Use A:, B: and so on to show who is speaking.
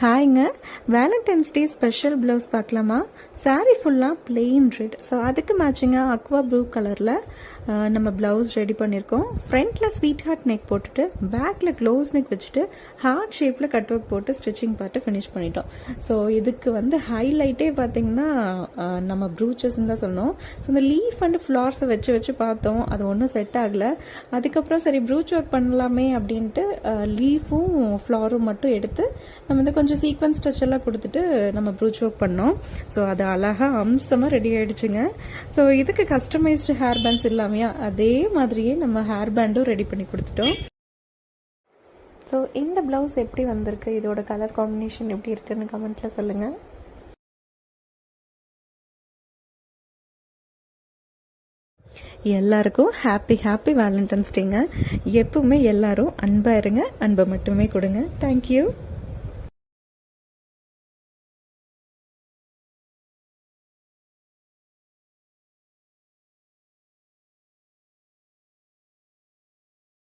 A: ஹாய்ங்க, Valentine's day special blouse பார்க்கலாமா? சாரீ ஃபுல்லாக plain red. So அதுக்கு மேட்சிங்காக அக்வா ப்ளூ கலரில் நம்ம ப்ளவுஸ் ரெடி பண்ணியிருக்கோம். ஃப்ரண்ட்டில் ஸ்வீட் ஹார்ட் நெக் போட்டுட்டு பேக்கில் க்ளோஸ் நெக் வச்சுட்டு ஹார்ட் ஷேப்பில் கட் ஒர்க் போட்டு ஸ்டிச்சிங் பார்ட்டு ஃபினிஷ் பண்ணிட்டோம். ஸோ இதுக்கு ஹைலைட்டே பார்த்தீங்கன்னா நம்ம ப்ரூச்சஸ்ன்னு தான் சொன்னோம். ஸோ இந்த லீஃப் அண்ட் ஃப்ளார்ஸை வச்சு பார்த்தோம், அது ஒன்றும் செட் ஆகலை. அதுக்கப்புறம் சரி ப்ரூச் ஒர்க் பண்ணலாமே அப்படின்ட்டு லீஃபும் ஃப்ளாரும் மட்டும் எடுத்து நம்ம கொஞ்சம் சீக்வன்ஸ் ஸ்டிச் எல்லாம் கொடுத்துட்டு நம்ம ப்ரூச் ஒர்க் பண்ணோம். ஸோ அது அழகாக அம்சமாக ரெடி ஆகிடுச்சுங்க. ஸோ இதுக்கு கஸ்டமைஸ்டு ஹேர் பேண்ட்ஸ் இல்லாமையா அதே மாதிரியே நம்ம ஹேர் பேண்டும் ரெடி பண்ணி கொடுத்துட்டோம். ஸோ இந்த ப்ளவுஸ் எப்படி வந்திருக்கு, இதோட கலர் காம்பினேஷன் எப்படி இருக்குன்னு கமெண்ட்டில் சொல்லுங்கள். எல்லாருக்கும் ஹாப்பி வேலண்டைன்ஸ் டேங்க. எப்பவுமே எல்லாரும் அன்பாக இருங்க, அன்பை மட்டுமே கொடுங்க. தேங்க்யூ.